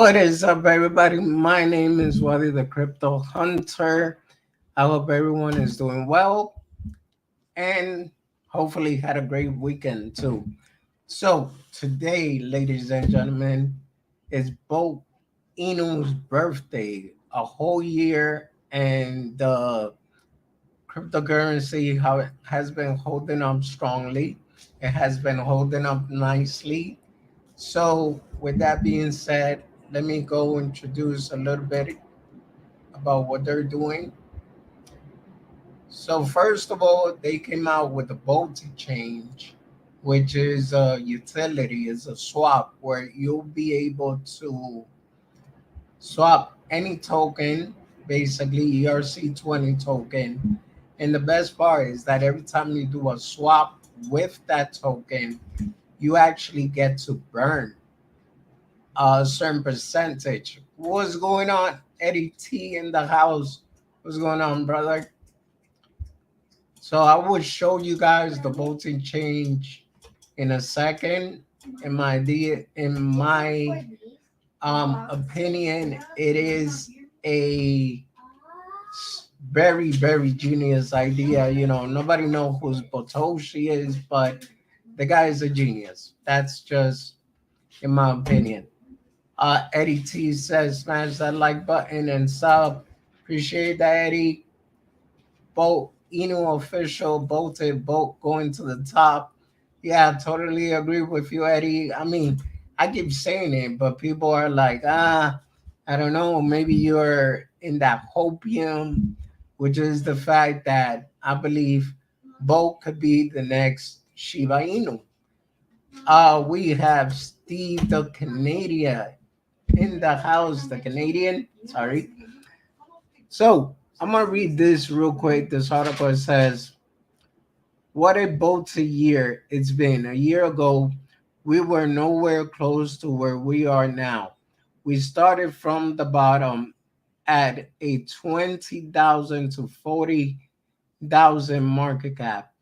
What is up, everybody? My name is Wally the Crypto Hunter. I hope everyone is doing well and hopefully had a great weekend too. So, today, ladies and gentlemen, is Bo Inu's birthday, a whole year, and the cryptocurrency how it has been holding up strongly. It has been holding up nicely. So, with that being said, let me go introduce a little bit about what they're doing. So, first of all, they came out with the Bolt Change, which is a utility, is a swap where you'll be able to swap any token, basically ERC20 token. And the best part is that every time you do a swap with that token, you actually get to burn a certain percentage. What's going on? Eddie T in the house. What's going on, brother? So I will show you guys the voting change in a second. In my opinion, it is a very very genius idea. Nobody know who's Botoshi is, but the guy is a genius. That's just in my opinion. Eddie T says, smash that like button and sub. Appreciate that, Eddie. Boat, Inu official, bolted, boat going to the top. Yeah, totally agree with you, Eddie. I mean, I keep saying it, but people are like, I don't know, maybe you're in that hopium, which is the fact that I believe Boat could be the next Shiba Inu. We have Steve the Canadian in the house, the Canadian. Sorry. So I'm gonna read this real quick. This article says, "What a boat a year it's been. A year ago, we were nowhere close to where we are now. We started from the bottom at a 20,000 to 40,000 market cap.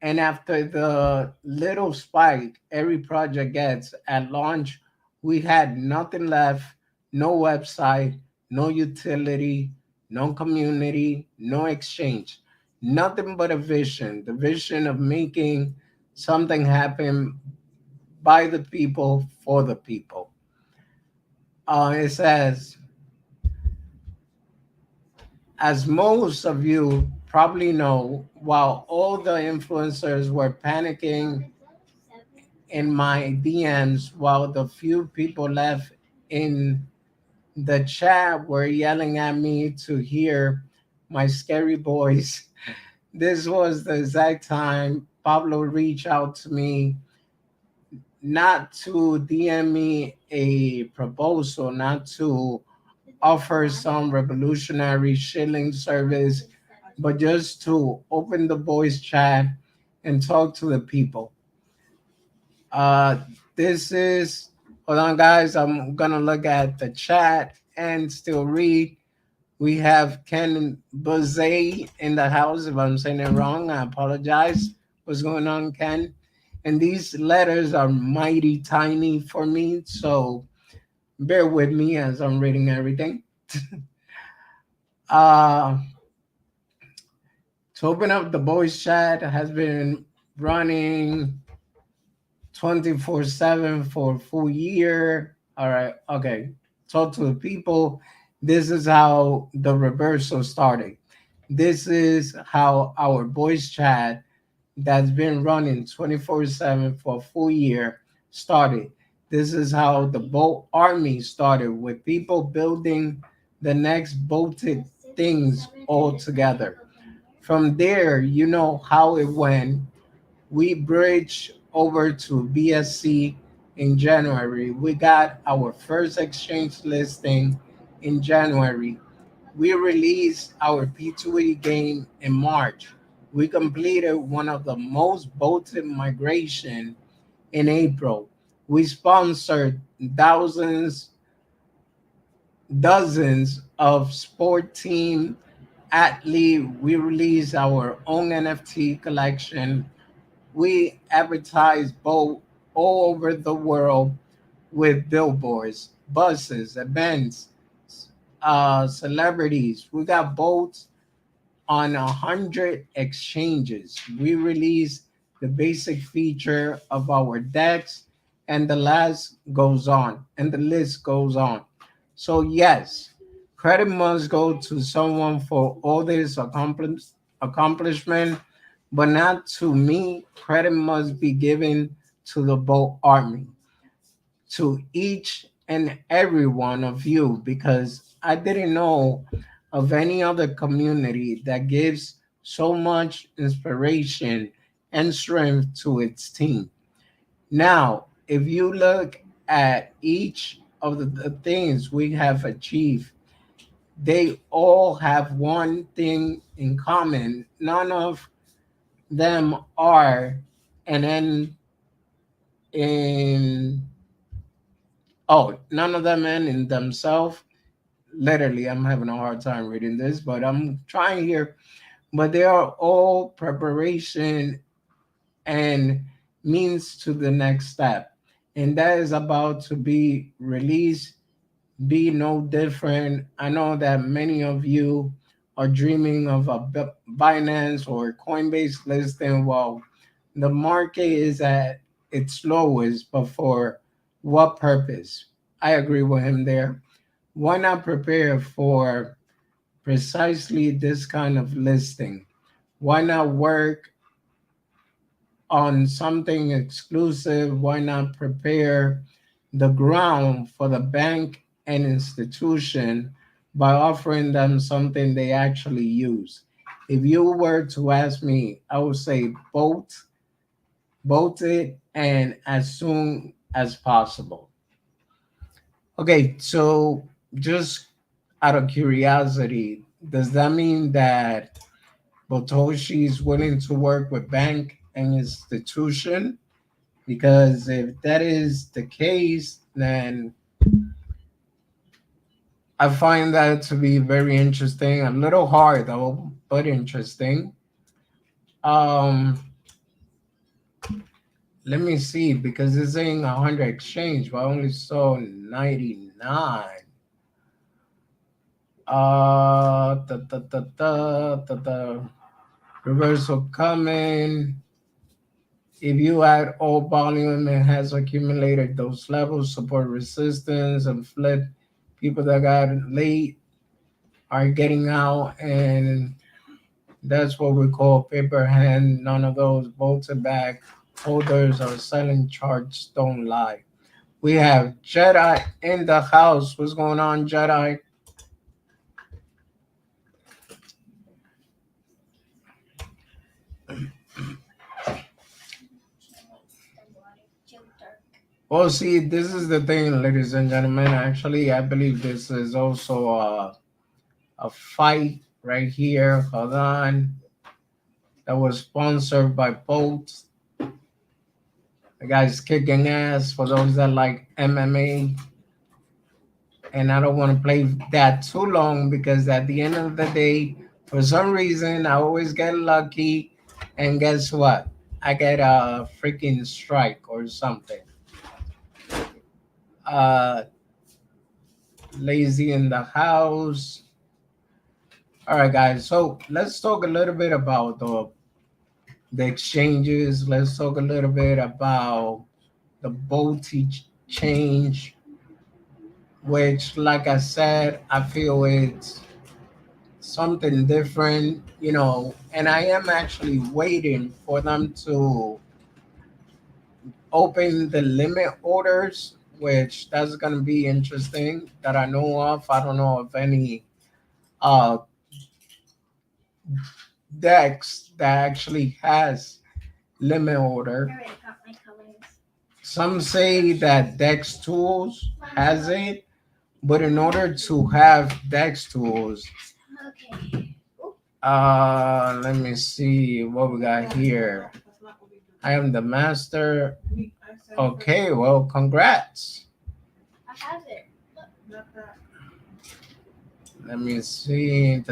And after the little spike every project gets at launch, we had nothing left, no website, no utility, no community, no exchange, nothing but a vision, the vision of making something happen by the people for the people." It says, as most of you probably know, while all the influencers were panicking in my DMs, while the few people left in the chat were yelling at me to hear my scary voice, this was the exact time Pablo reached out to me, not to DM me a proposal, not to offer some revolutionary shilling service, but just to open the voice chat and talk to the people. Uh, this is, hold on, guys. I'm gonna look at the chat and still read. We have Ken Buzay in the house. If I'm saying it wrong, I apologize. What's going on, Ken? And these letters are mighty tiny for me, so bear with me as I'm reading everything. uh, to open up the voice chat has been running 24/7 for a full year. All right, okay. Talk to the people. This is how the reversal started. This is how our voice chat that's been running 24/7 for a full year started. This is how the boat army started, with people building the next boated things all together. From there, you know how it went. We bridged over to BSC in January. We got our first exchange listing in January. We released our P2E game in March. We completed one of the most voted migration in April. We sponsored dozens of sport team athlete. We released our own NFT collection. We advertise both all over the world with billboards. buses, events, celebrities. We got boats on 100 exchanges. We release the basic feature of our decks, and the list goes on. So yes, credit must go to someone for all this accomplishment, but not to me. Credit must be given to the boat army, to each and every one of you, because I didn't know of any other community that gives so much inspiration and strength to its team. Now, if you look at each of the things we have achieved, they all have one thing in common. None of them are and then in none of them end in themselves. Literally, I'm having a hard time reading this, but I'm trying here. But they are all preparation and means to the next step. And that is about to be released, be no different. I know that many of you are dreaming of a Binance or Coinbase listing. Well, the market is at its lowest, but for what purpose? I agree with him there. Why not prepare for precisely this kind of listing? Why not work on something exclusive? Why not prepare the ground for the bank and institution by offering them something they actually use? If you were to ask me, I would say both it and as soon as possible. Okay, so just out of curiosity, does that mean that Botoshi is willing to work with bank and institution? Because if that is the case, then I find that to be very interesting. A little hard though, but interesting. Um, Let me see because it's saying 100 exchange, but I only saw 99. The reversal coming. If you add all volume, it has accumulated those levels, support resistance, and flip. People that got late are getting out, and that's what we call paper hand. None of those bolted back holders or selling charts don't lie. We have Jedi in the house. What's going on, Jedi? Well, see, this is the thing, ladies and gentlemen. Actually, I believe this is also a fight right here. Hold on. That was sponsored by Bolt. The guy's kicking ass for those that like MMA. And I don't want to play that too long because at the end of the day, for some reason, I always get lucky. And guess what? I get a freaking strike or something. Uh, Lazy in the house. All right, guys. So let's talk a little bit about the exchanges. Let's talk a little bit about the Bolti change, which, like I said, I feel it's something different, and I am actually waiting for them to open the limit orders, which that's going to be interesting that I know of. I don't know of any uh, decks that actually has limit order. Some say that Dex Tools has it, but in order to have Dex Tools, let me see what we got here. I am the master. Okay, well, congrats. Let me see.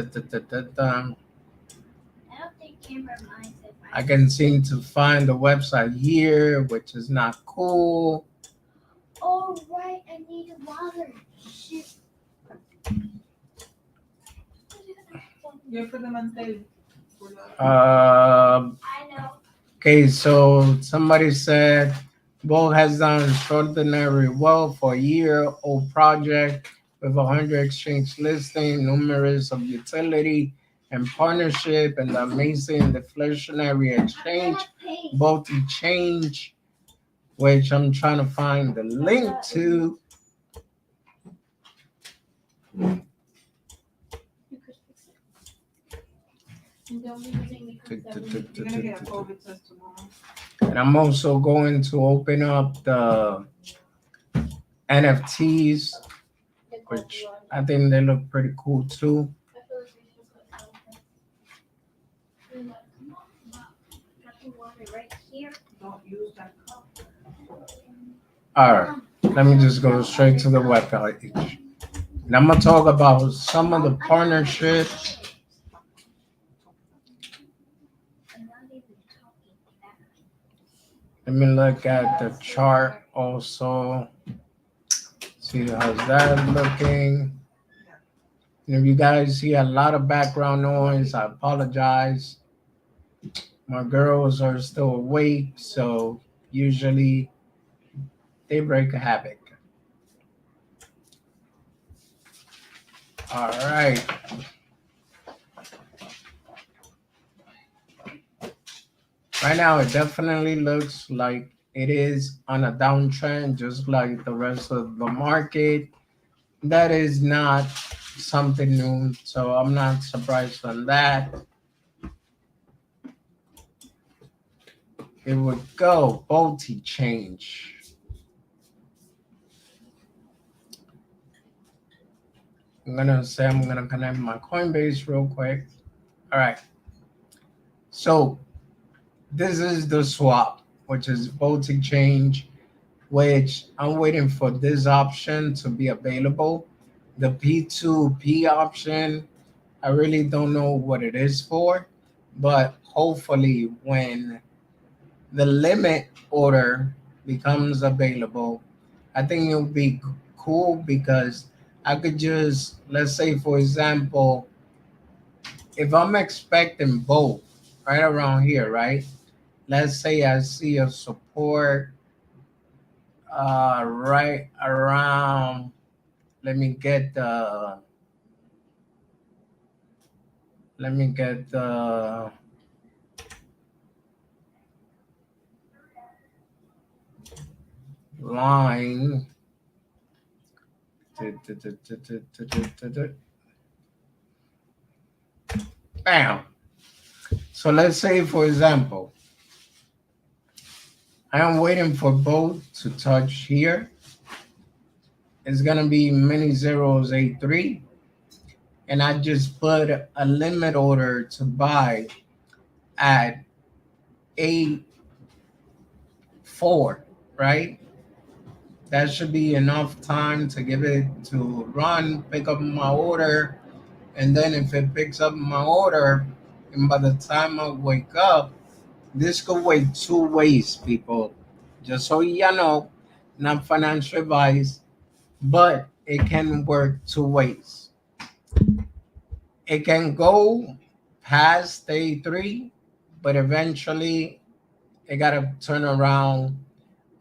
I can seem to find the website here, which is not cool. Uh, okay, so somebody said Bull has done extraordinary well for a year-old project with 100 exchange listing, numerous of utility and partnership, and the amazing deflationary exchange, multi-change, which I'm trying to find the link to. And I'm also going to open up the NFTs, which I think they look pretty cool too. All right, let me just go straight to the webpage. And I'm gonna talk about some of the partnerships. Let me look at the chart also. See how's that looking. And if you guys see a lot of background noise, I apologize. My girls are still awake, so usually they break a habit. All right. Right now, it definitely looks like it is on a downtrend, just like the rest of the market. That is not something new, so I'm not surprised on that. It would go multi change. I'm gonna connect my Coinbase real quick. All right. So this is the swap, which is multi change, which I'm waiting for this option to be available. The P2P option, I really don't know what it is for, but hopefully when the limit order becomes available, I think it'll be cool because I could just, let's say, for example, if I'm expecting both right around here, right? Let's say I see a support right around, let me get the, let me get the, line. Bam. So let's say, for example, I am waiting for both to touch here. It's gonna be many zeros A3, and I just put a limit order to buy at A4, right? That should be enough time to give it to run, pick up my order, and then if it picks up my order, and by the time I wake up, this could wait 2 ways, people. Just so you know, not financial advice, but it can work 2 ways. It can go past day 3, but eventually it gotta turn around,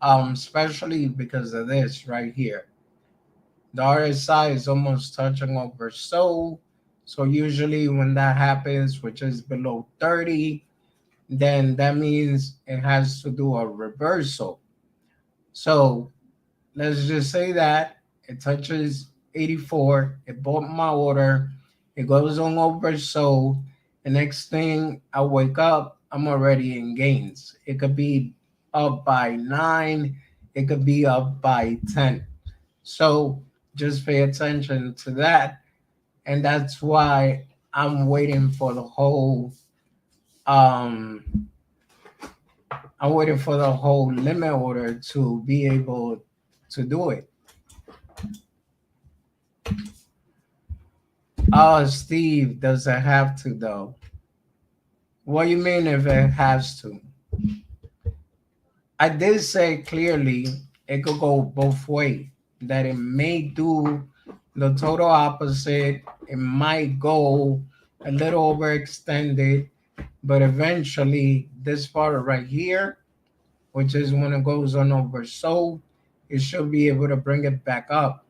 especially because of this right here. The RSI is almost touching over so usually when that happens, which is below 30, then that means it has to do a reversal. So let's just say that it touches 84, it bought my order, it goes on over the next thing I wake up, I'm already in gains. It could be up by 9, it could be up by 10. So just pay attention to that. And that's why I'm waiting for the whole um I'm waiting for the whole limit order to be able to do it. Oh, Steve, does it have to though? What do you mean if it has to? I did say clearly it could go both ways. That it may do the total opposite. It might go a little overextended, but eventually this part right here, which is when it goes on oversold, it should be able to bring it back up.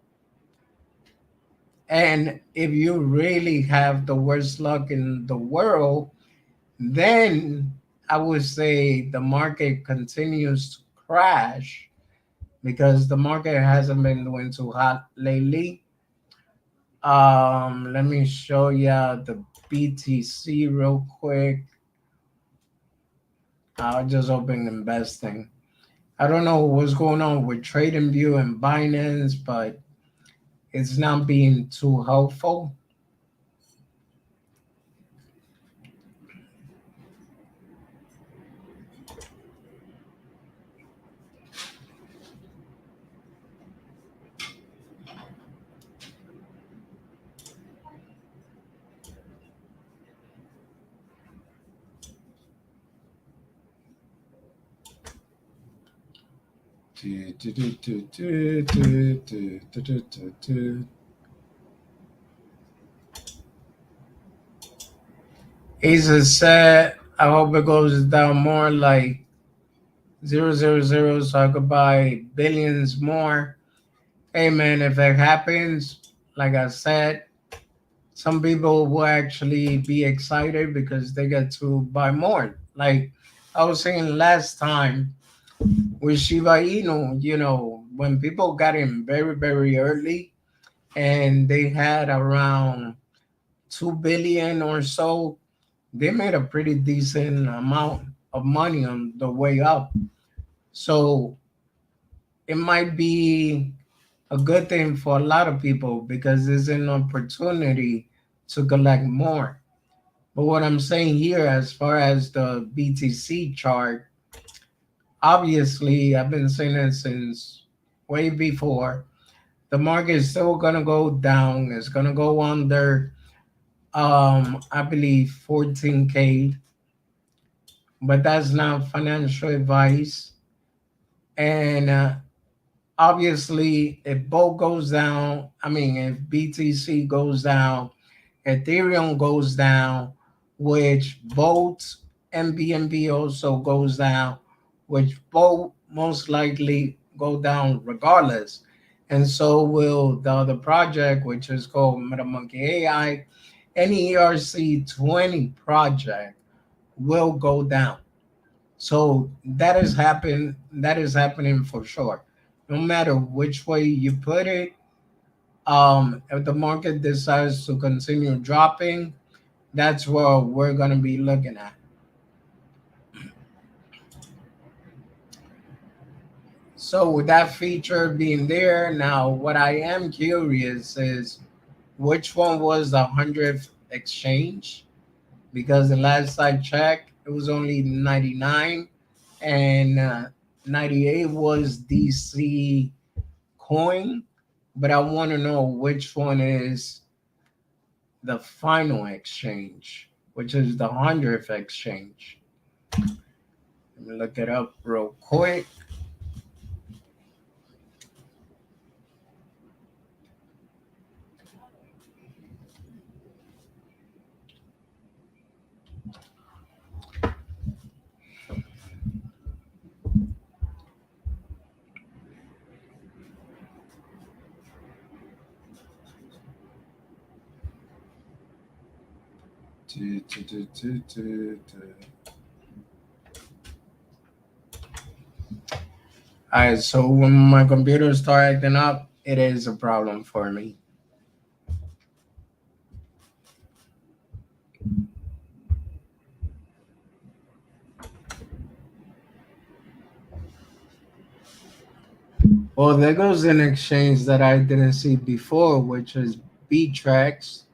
And if you really have the worst luck in the world, then I would say the market continues to crash because the market hasn't been doing too hot lately. Let me show you the BTC real quick. I'll just open investing. I don't know what's going on with TradingView and Binance, but it's not being too helpful. Aces said, I hope it goes down more like 000 so I could buy billions more. Hey man, if it happens, like I said, some people will actually be excited because they get to buy more. Like I was saying last time with Shiba Inu, when people got in very, very early and they had around 2 billion or so, they made a pretty decent amount of money on the way up. So it might be a good thing for a lot of people because it's an opportunity to collect more. But what I'm saying here, as far as the BTC chart, obviously, I've been saying it since way before. The market is still gonna go down. It's gonna go under, I believe 14K, but that's not financial advice. And obviously, if both goes down, I mean, if BTC goes down, Ethereum goes down, which both MBNB also goes down, which both most likely go down regardless. And so will the other project, which is called MetaMonkey AI, and ERC20 project will go down. So that is happening for sure. No matter which way you put it, if the market decides to continue dropping, that's what we're going to be looking at. So with that feature being there, now what I am curious is which one was the 100th exchange? Because the last I checked, it was only 99 and 98 was DC coin, but I want to know which one is the final exchange, which is the 100th exchange. Let me look it up real quick. Alright, so when my computer starts acting up, it is a problem for me. Well, there goes an exchange that I didn't see before, which is BTrax,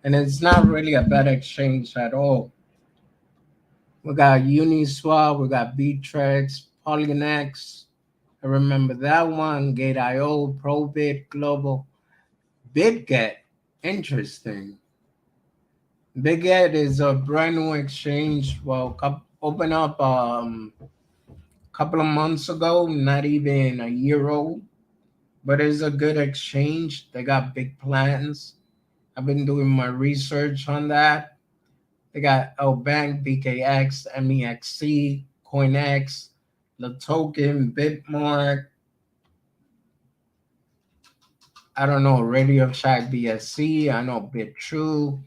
and it's not really a bad exchange at all. We got Uniswap, we got BTrax, Polynex. I remember that one, Gate.io, Probit, Global, BitGet. Interesting. BitGet is a brand new exchange. Well, open up couple of months ago, not even a year old, but it's a good exchange. They got big plans. I've been doing my research on that. They got Bank, BKX, MEXC, CoinX, the token, Bitmark, I don't know, Radio Shack BSC, I know BitTrue,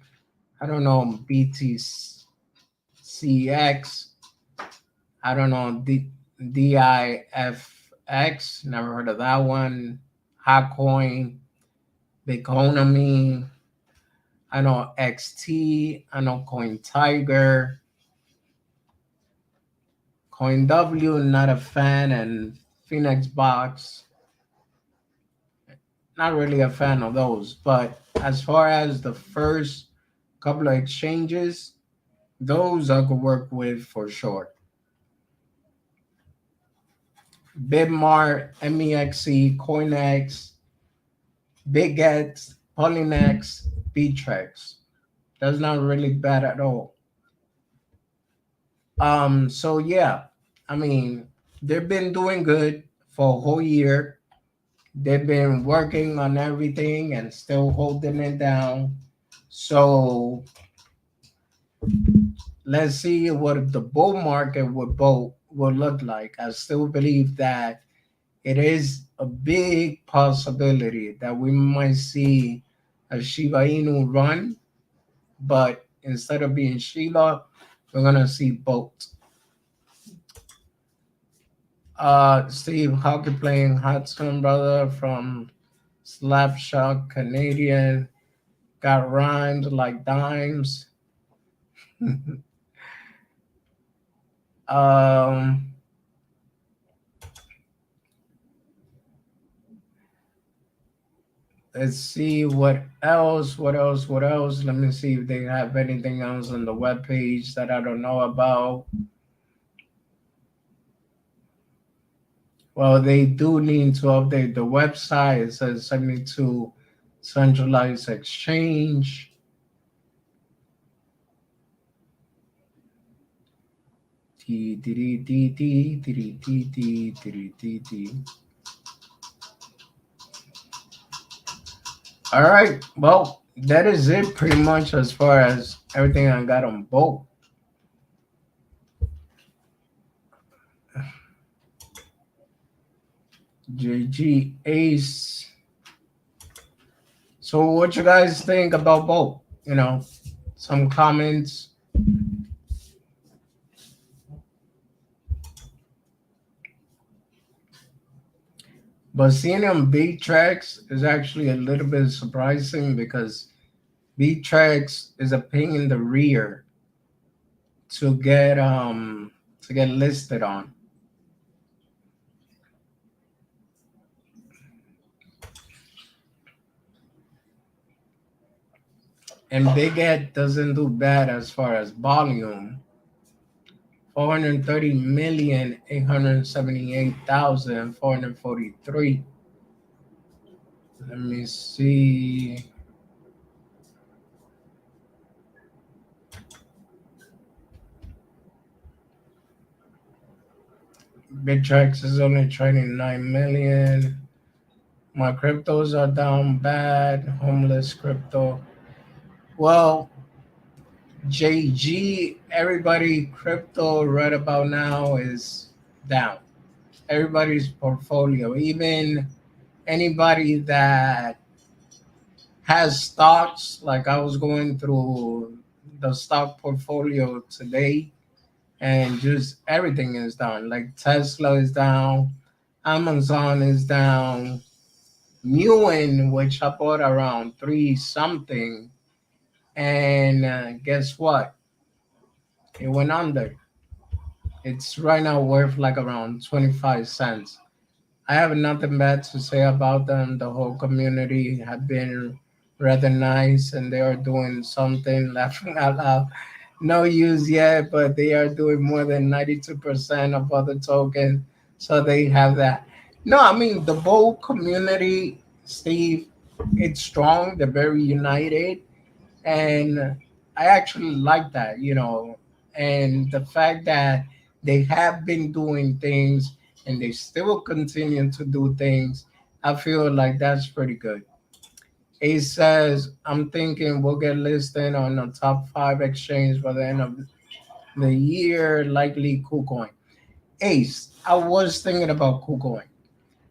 I don't know, BTCX, I don't know, DIFX, never heard of that one, Hotcoin, Biconomy, I know XT, I know Coin Tiger, Coin W, not a fan, and Phoenix Box, not really a fan of those. But as far as the first couple of exchanges, those I could work with for sure. Bitmart, MEXC, CoinX, BigX, Polynex, Btrex. That's not really bad at all. So yeah, I mean, they've been doing good for a whole year. They've been working on everything and still holding it down. So let's see what the bull market would look like. I still believe that it is a big possibility that we might see a Shiba Inu run, but instead of being Shiba, we're gonna see Bolt. Steve Hockey playing Hudson brother from Slapshot Canadian got rhymed like dimes. um, let's see what else. What else? What else? Let me see if they have anything else on the webpage that I don't know about. Well, they do need to update the website. It says 72 centralized exchange. All right. Well, that is it pretty much as far as everything I got on Bolt. JG Ace. So what you guys think about Bolt? Some comments. But seeing them beat tracks is actually a little bit surprising because beat tracks is a pain in the rear to get listed on. And Big Ed doesn't do bad as far as volume. 430,878,443. Let me see. Bittrex is only trading 9 million. My cryptos are down bad. Homeless crypto. Well, JG, everybody crypto right about now is down. Everybody's portfolio, even anybody that has stocks, like I was going through the stock portfolio today, and just everything is down. Like Tesla is down, Amazon is down, Muin, which I bought around three something, and guess what? It went under. It's right now worth like around 25 cents. I have nothing bad to say about them. The whole community have been rather nice and they are doing something, laughing out loud. No use yet, but they are doing more than 92% of other tokens. So they have that. No, I mean, the whole community, Steve, it's strong. They're very united. And I actually like that. And the fact that They have been doing things and they still continue to do things. I feel like that's pretty good. He says, I'm thinking we'll get listed on the top five exchange by the end of the year, likely KuCoin. Ace, I was thinking about KuCoin.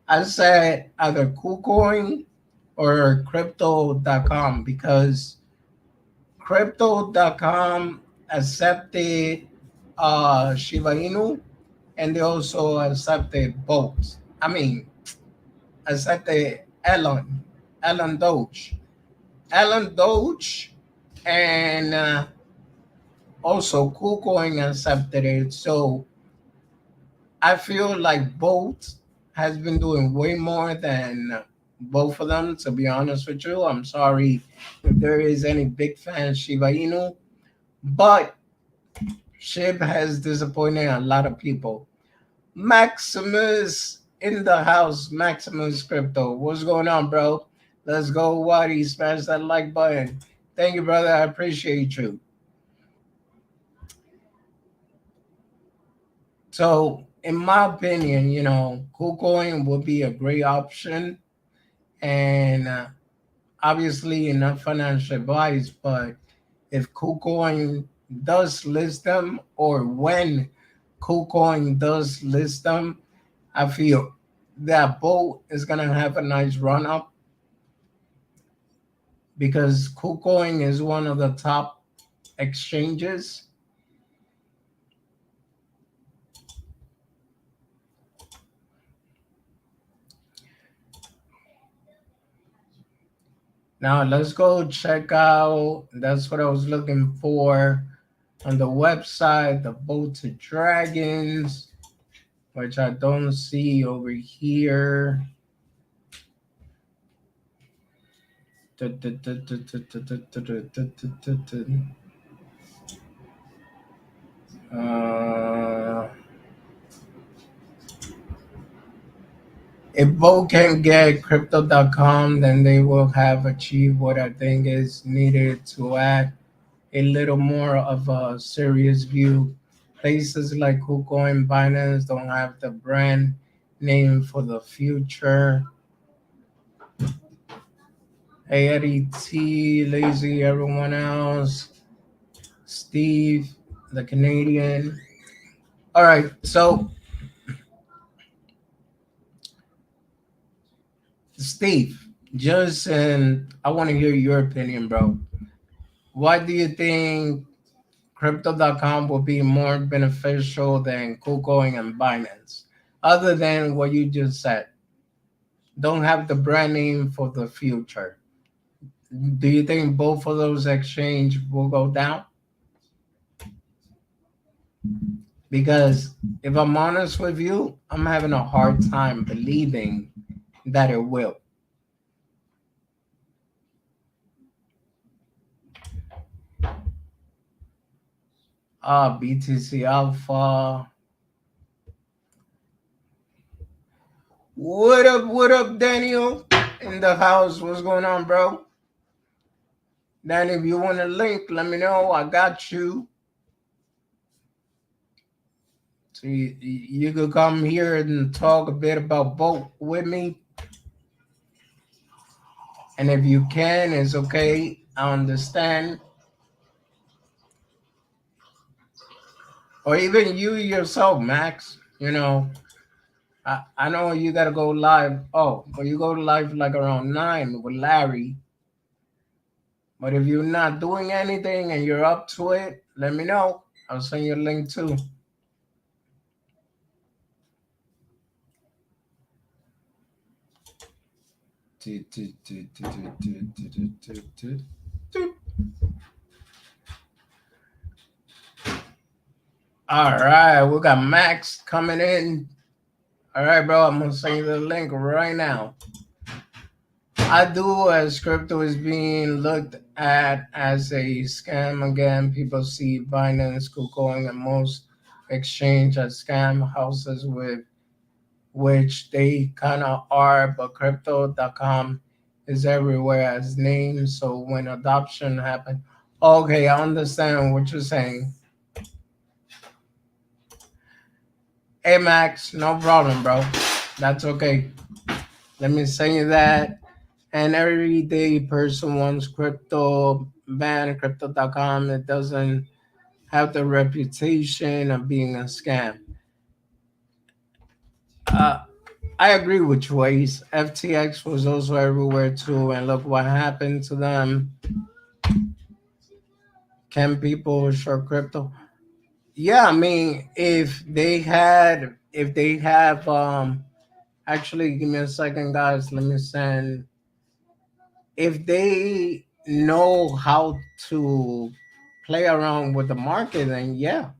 I said either KuCoin or crypto.com because crypto.com accepted Shiba Inu and they also accepted both. I mean, accepted Elon Doge. Elon Doge and also KuCoin accepted it. So I feel like both has been doing way more than both of them. To be honest with you, I'm sorry if there is any big fan of Shiba Inu, but Shib has disappointed a lot of people. Maximus in the house, Maximus Crypto. What's going on, bro? Let's go, Waddy. Smash that like button. Thank you, brother. I appreciate you. So, in my opinion, KuCoin would be a great option. And obviously, enough financial advice. But if KuCoin does list them, or when KuCoin does list them, I feel that boat is gonna have a nice run up because KuCoin is one of the top exchanges. Now let's go check out. That's what I was looking for on the website. The boat to dragons, which I don't see over here. If both can get crypto.com, then they will have achieved what I think is needed to add a little more of a serious view. Places like KuCoin, Binance don't have the brand name for the future. Hey, Eddie T, Lazy, everyone else, Steve, the Canadian. All right, so Steve, just and I want to hear your opinion, bro. Why do you think crypto.com will be more beneficial than KuCoin and Binance? Other than what you just said, don't have the brand name for the future. Do you think both of those exchange will go down? Because if I'm honest with you, I'm having a hard time believing that it will. BTC Alpha. What up, Daniel? In the house, what's going on, bro? Danny, if you want a link, let me know. I got you. So you could come here and talk a bit about both with me. And if you can, it's okay. I understand. Or even you yourself, Max. I know you gotta go live. Oh, well, you go live like around 9 with Larry. But if you're not doing anything and you're up to it, let me know. I'll send you a link too. All right, we got Max coming in. All right, bro, I'm gonna send you the link right now. I do as crypto is being looked at as a scam again. People see Binance, KuCoin, and most exchange as scam houses with which they kind of are, but crypto.com is everywhere as names. So when adoption happened, okay, I understand what you're saying. Hey Max, no problem, bro. That's okay. Let me send you that. And everyday person wants crypto ban crypto.com. It doesn't have the reputation of being a scam. Uh, I agree with Choice. FTX was also everywhere too, and look what happened to them. Can people short crypto? Yeah, I mean, if they have, actually, give me a second, guys. Let me send. If they know how to play around with the market, then yeah,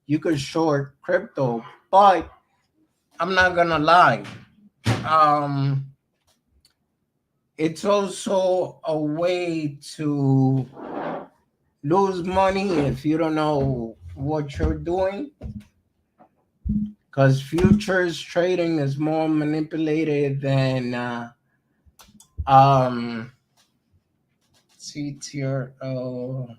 you could short crypto. But I'm not gonna lie. Um, it's also a way to lose money if you don't know what you're doing, because futures trading is more manipulated than um CTRO.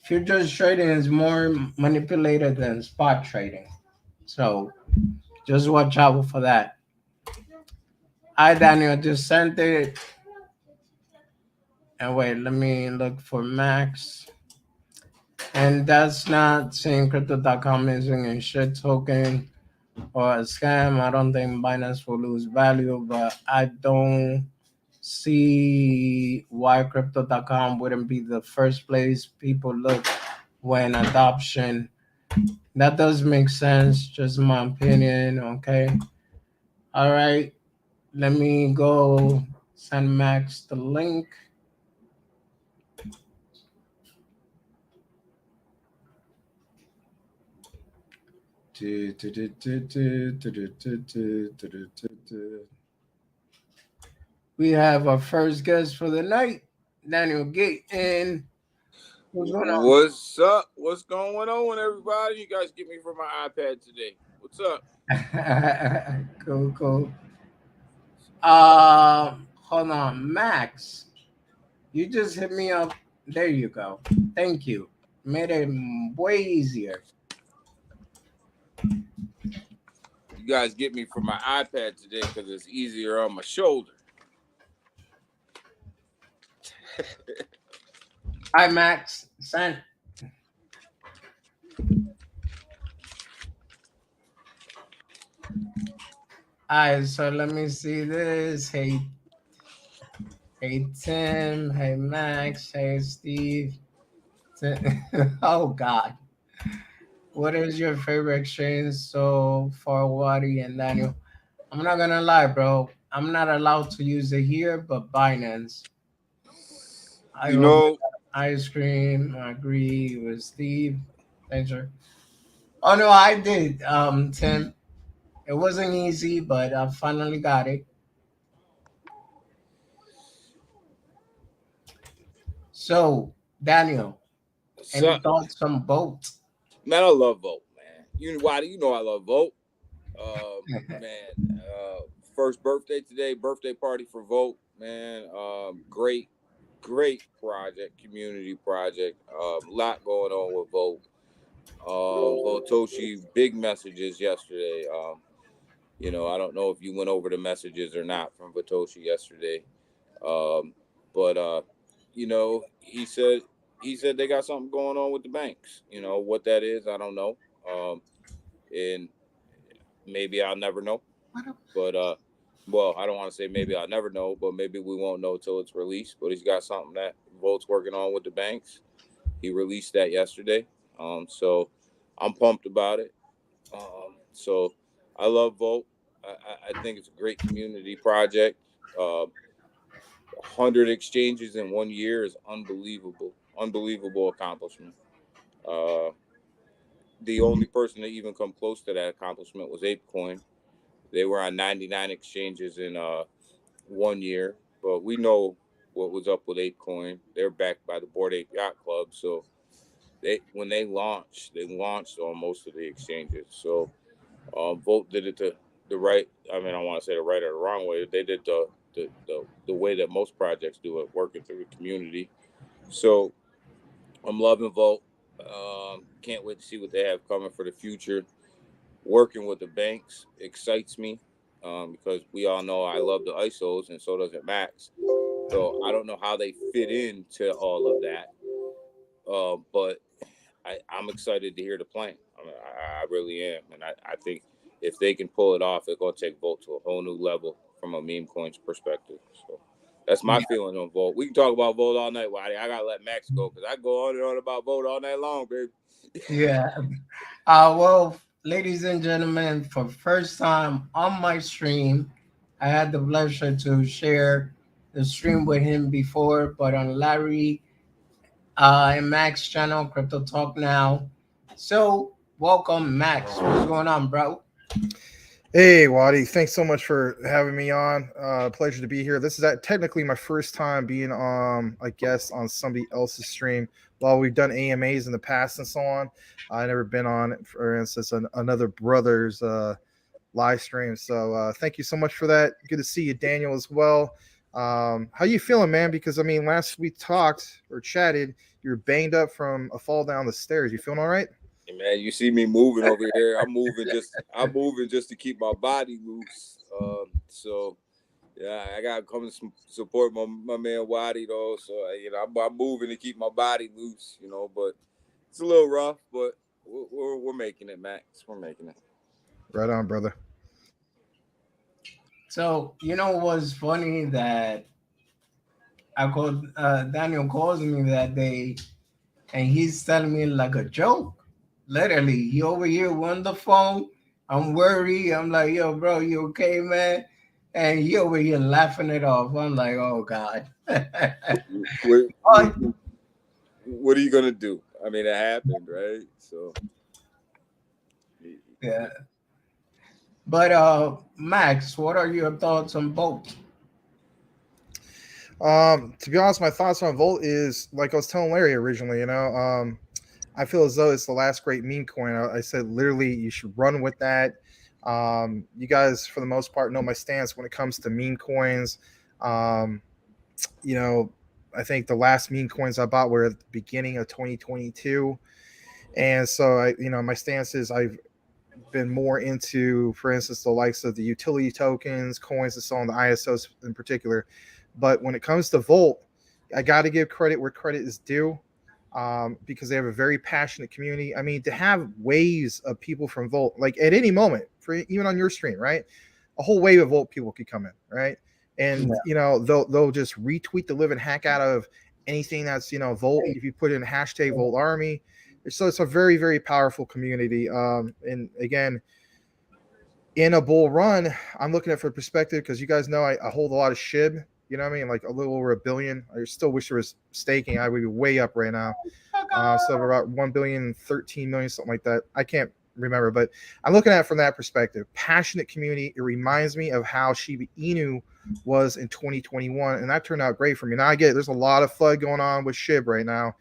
Futures trading is more manipulated than spot trading, so just watch out for that. I Daniel just sent it, and wait, let me look for Max. And that's not saying crypto.com isn't a shit token or a scam. I don't think Binance will lose value, but I don't see why crypto.com wouldn't be the first place people look when adoption. That does make sense, just my opinion. Okay. All right. Let me go send Max the link. We have our first guest for the night, Daniel Gayton. What's going What's up? What's going on, everybody? You guys get me from my iPad today. What's up? on? Cool, cool. Hold on, Max. You just hit me up. There you go. Thank you. Made it way easier. You guys get me from my iPad today because it's easier on my shoulder. Hi, Max. Sent. Alright, so let me see this. Hey Tim. Hey Max. Hey Steve. Oh God. What is your favorite exchange so far, Wadi and Daniel? I'm not gonna lie, bro. I'm not allowed to use it here, but Binance. I You go know, ice cream. I agree with Steve. Thanks, sir. Oh no, I did, Tim. It wasn't easy, but I finally got it. So, Daniel, what's any up, thoughts on boat? man? I love Vote, man. You why do you know I love Vote? Man, first birthday today. Birthday party for Vote, man. Great, great project, community project. Lot going on with Vote. Votoshi, big messages yesterday. I don't know if you went over the messages or not from Vitoshi yesterday. Um, but he said they got something going on with the banks. What that is, I don't know. And maybe I'll never know. But well, I don't want to say maybe I'll never know, but maybe we won't know till it's released. But he's got something that Volt's working on with the banks. He released that yesterday. So I'm pumped about it. So I love Volt. I think it's a great community project. 100 exchanges in 1 year is unbelievable. Unbelievable accomplishment. Uh, the only person to even come close to that accomplishment was ApeCoin. They were on 99 exchanges in 1 year, but we know what was up with ApeCoin. They're backed by the Bored Ape Yacht Club, so when they launched on most of the exchanges. So Volt did it the right. I mean, I don't want to say the right or the wrong way. They did the way that most projects do it, working through the community. So I'm loving Volt. Can't wait to see what they have coming for the future. Working with the banks excites me because we all know I love the ISOs, and so does it Max. So I don't know how they fit into all of that, but I'm excited to hear the plan. I mean, I really am, and I think if they can pull it off, it's gonna take Volt to a whole new level from a meme coins perspective. So that's my feeling on Volt. We can talk about Volt all night, Waddy. I gotta let Max go because I go on and on about Volt all night long, baby. Yeah. Well, ladies and gentlemen, for first time on my stream, I had the pleasure to share the stream with him before, but on Larry and Max channel, Crypto Talk Now. So, welcome, Max. What's going on, bro? Hey, Wadi, thanks so much for having me on. Pleasure to be here. This is technically my first time being a guest on somebody else's stream. While we've done AMAs in the past and so on, I never been on, for instance, another brother's live stream. So thank you so much for that. Good to see you, Daniel, as well. How you feeling, man? Because I mean, last we talked or chatted, you were banged up from a fall down the stairs. You feeling all right? Hey, man, you see me moving over here. I'm moving just to keep my body loose. So yeah, I gotta come and support my man Waddy though. So I'm moving to keep my body loose. But it's a little rough, but we're making it, Max. We're making it. Right on, brother. So, what's funny that Daniel calls me that day and he's telling me like a joke. Literally, he over here on the phone. I'm worried. I'm like, yo, bro, you okay, man? And he over here laughing it off. I'm like, oh God. What, Oh, what are you gonna do? I mean, it happened, right? So yeah. But Max, what are your thoughts on both? To be honest, my thoughts on Volt is like I was telling Larry originally. I feel as though it's the last great meme coin. I said literally, you should run with that. You guys, for the most part, know my stance when it comes to meme coins. Um, you know, I think the last meme coins I bought were at the beginning of 2022, and so my stance is I've been more into, for instance, the likes of the utility tokens, coins, and so on, the ISOs in particular. But when it comes to Volt, I got to give credit where credit is due, because they have a very passionate community. I mean, to have waves of people from Volt, like at any moment, for even on your stream, right? A whole wave of Volt people could come in, right? And Yeah. they'll just retweet the living heck out of anything that's Volt. If you put in hashtag Volt Army, so it's a very, very powerful community. And again, in a bull run, I'm looking at it from perspective because you guys know I hold a lot of SHIB. You know what I mean? Like a little over $1 billion. I still wish there was staking. I would be way up right now. So about 1,013,000,000, something like that. I can't remember, but I'm looking at it from that perspective. Passionate community. It reminds me of how Shiba Inu was in 2021, and that turned out great for me. Now I get it. There's a lot of FUD going on with SHIB right now.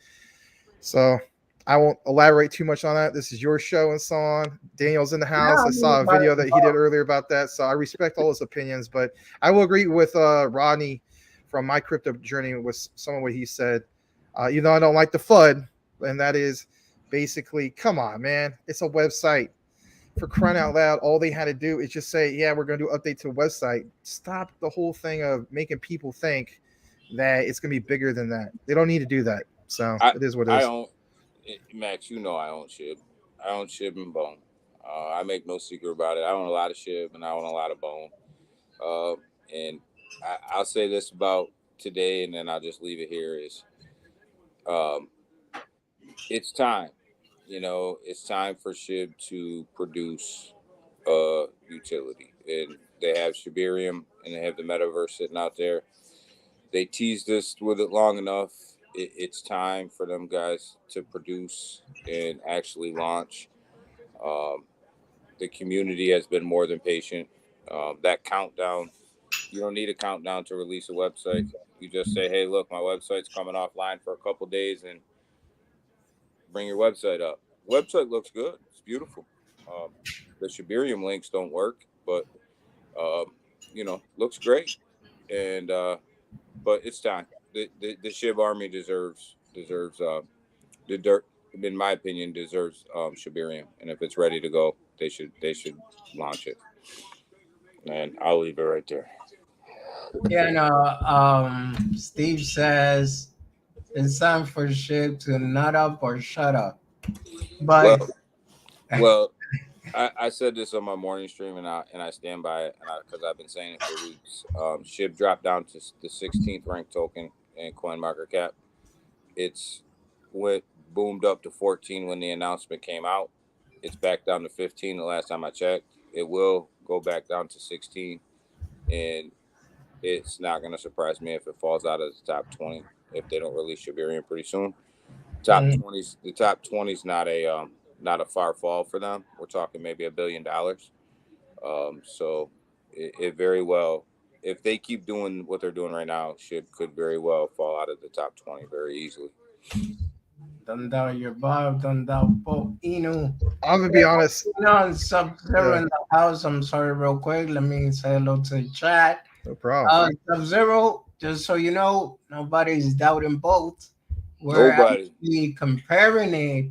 So I won't elaborate too much on that. This is your show and so on. Daniel's in the house. I saw a video that he did earlier about that. So I respect all his opinions, but I will agree with Rodney from My Crypto Journey with some of what he said. Even though I don't like the FUD, and that is basically, come on, man. It's a website. For crying out loud, all they had to do is just say, yeah, we're going to do an update to the website. Stop the whole thing of making people think that it's going to be bigger than that. They don't need to do that. So it is what it is. Max, I own SHIB. I own SHIB and Bone. I make no secret about it. I own a lot of SHIB and I own a lot of Bone. And I'll say this about today, and then I'll just leave it here. Is it's time. It's time for SHIB to produce utility. And they have Shibarium and they have the metaverse sitting out there. They teased us with it long enough. It's time for them guys to produce and actually launch. Um, the community has been more than patient. That countdown, you don't need a countdown to release a website. You just say, hey, look, my website's coming offline for a couple days and bring your website up. Website looks good. It's beautiful. The Shibarium links don't work, but, looks great. And, but it's time. The SHIB army deserves the dirt. in my opinion, deserves Shibarium. And if it's ready to go, they should launch it. And I'll leave it right there. Yeah, no. Steve says it's time for shit to nut up or shut up. But Well, well, I said this on my morning stream, and I stand by it, and because I've been saying it for weeks. SHIB dropped down to the 16th ranked token in CoinMarketCap. It's went boomed up to 14 when the announcement came out. It's back down to 15 the last time I checked. It will go back down to 16, and it's not going to surprise me if it falls out of the top 20 if they don't release Shibarium pretty soon. Top mm, 20s, the top 20's not a far fall for them. We're talking maybe $1 billion. So it very well, if they keep doing what they're doing right now, could very well fall out of the top 20 very easily. don't doubt your Bob, don't doubt Pope Inu. I'm gonna be honest. No, Sub Zero Yeah, in the house. I'm sorry, real quick. Let me say hello to the chat. no problem. Sub Zero, just so you know, nobody's doubting both. We're Nobody. actually comparing it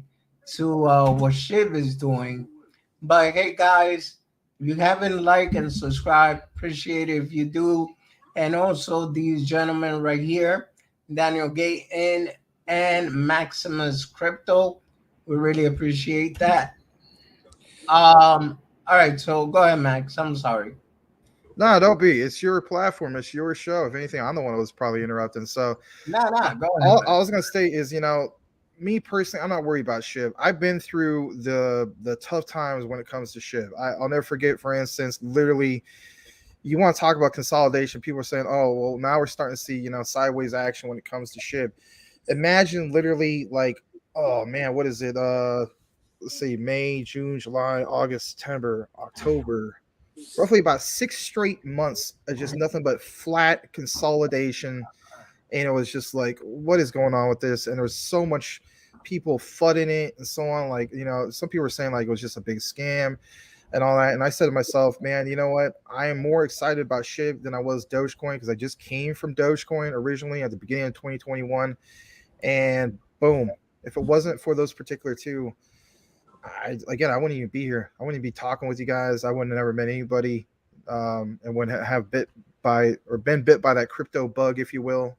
to what Shiv is doing. But hey, guys, if you haven't liked and subscribed, appreciate it if you do. And also these gentlemen right here, Daniel Gayton and Maximus Crypto. We really appreciate that. All right, so go ahead, Max. I'm sorry. No, don't be. It's your platform. It's your show. If anything, I'm the one who was probably interrupting. So Nah, go ahead. all I was gonna say is, me personally, I'm not worried about Shiv. I've been through the tough times when it comes to Shiv. I'll never forget, for instance, literally, you want to talk about consolidation. People are saying, "Oh, well, now we're starting to see, sideways action when it comes to Shiv." Imagine literally like, oh man, what is it? Let's see, May, June, July, August, September, October, roughly about 6 straight months of just nothing but flat consolidation. And it was just like, what is going on with this? And there was so much people fudding it and so on. Like, some people were saying like it was just a big scam and all that. And I said to myself, man, you know what? I am more excited about SHIB than I was Dogecoin, because I just came from Dogecoin originally at the beginning of 2021. And boom, if it wasn't for those particular two, I wouldn't even be here. I wouldn't be talking with you guys. I wouldn't have never met anybody, and wouldn't have been bit by that crypto bug, if you will.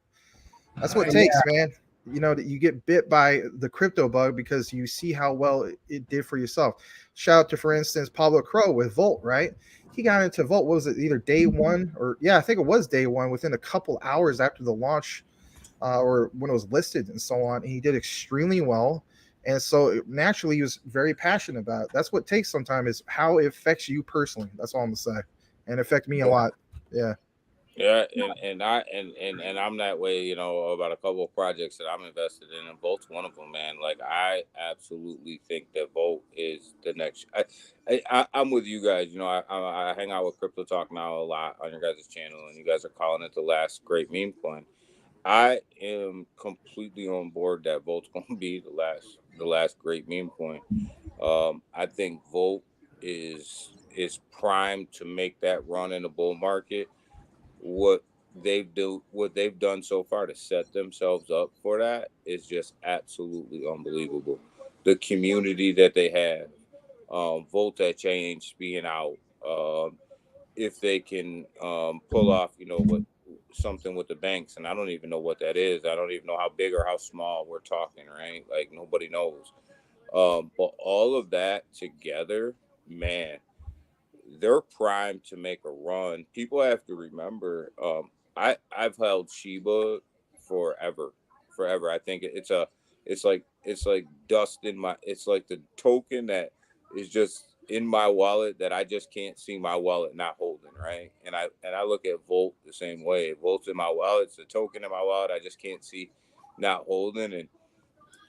That's what it takes, man. That you get bit by the crypto bug because you see how well it did for yourself. Shout out to, for instance, Pablo Crow with Volt, right? He got into Volt. What was it? Either day one or I think it was day one. Within a couple hours after the launch, or when it was listed and so on, and he did extremely well. And so naturally, he was very passionate about it. That's what it takes sometimes, is how it affects you personally. That's all I'm gonna say, and it affected me a lot. Yeah. Yeah, and I'm that way, about a couple of projects that I'm invested in, and Volt's one of them, man. Like, I absolutely think that Volt is the next. I'm with you guys. I hang out with Crypto Talk now a lot on your guys' channel, and you guys are calling it the last great meme coin. I am completely on board that Volt's going to be the last great meme coin. I think Volt is primed to make that run in the bull market. What they've done so far to set themselves up for that is just absolutely unbelievable. The community that they have, Volta Change being out, if they can pull off, something with the banks, and I don't even know what that is. I don't even know how big or how small we're talking, right? Like, nobody knows. But all of that together, man, they're primed to make a run. People have to remember, I've held Shiba forever. I think it's like dust in my. It's like the token that is just in my wallet that I just can't see my wallet not holding, right? And I look at Volt the same way. Volt's in my wallet. It's a token in my wallet. I just can't see not holding. And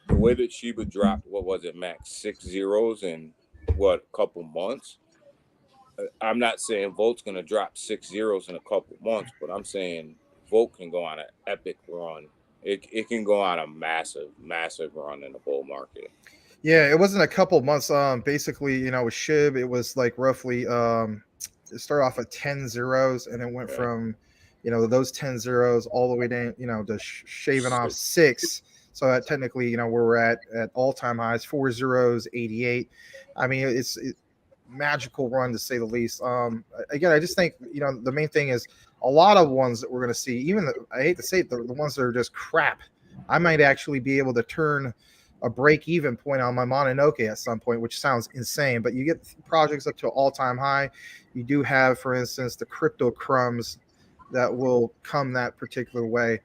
the way that Shiba dropped, what was it, Max? 6 zeros in a couple months. I'm not saying Volt's going to drop 6 zeros in a couple months, but I'm saying Volt can go on an epic run. It can go on a massive run in the bull market. Yeah, it wasn't a couple months. Basically, with SHIB, it was like roughly it started off at 10 zeros, and it went from those 10 zeros all the way down, to shaving off 6. So that technically, you know, where we're at all-time highs, 4 zeros, 88. I mean, it's magical run to say the least. Again, I just think, you know, the main thing is a lot of ones that we're going to see, even I hate to say it, the ones that are just crap. I might actually be able to turn a break-even point on my Mononoke at some point, which sounds insane. But you get projects up to an all-time high. You do have, for instance, the crypto crumbs that will come that particular way.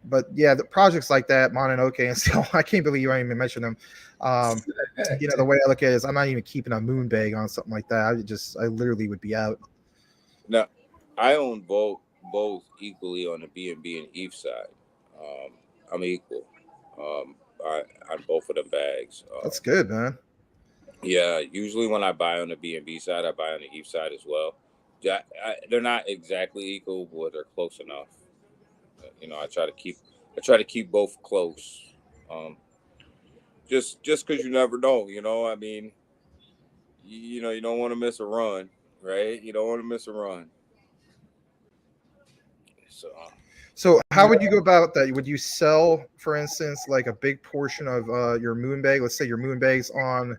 But yeah, the projects like that, Mononoke, and still, I can't believe you ain't even mentioned them. You know, the way I look at it is I'm not even keeping a Moonbag on something like that. I literally would be out. Now, I own both equally on the BNB and ETH side. I'm equal on both of them bags. That's good, man. Yeah, usually when I buy on the BNB side, I buy on the ETH side as well. Yeah, they're not exactly equal, but they're close enough. You know, I try to keep both close. Just because you never know, you know. I mean, you know, you don't want to miss a run, right? You don't want to miss a run. So how would you go about that? Would you sell, for instance, like a big portion of your Moonbag? Let's say your Moonbag's on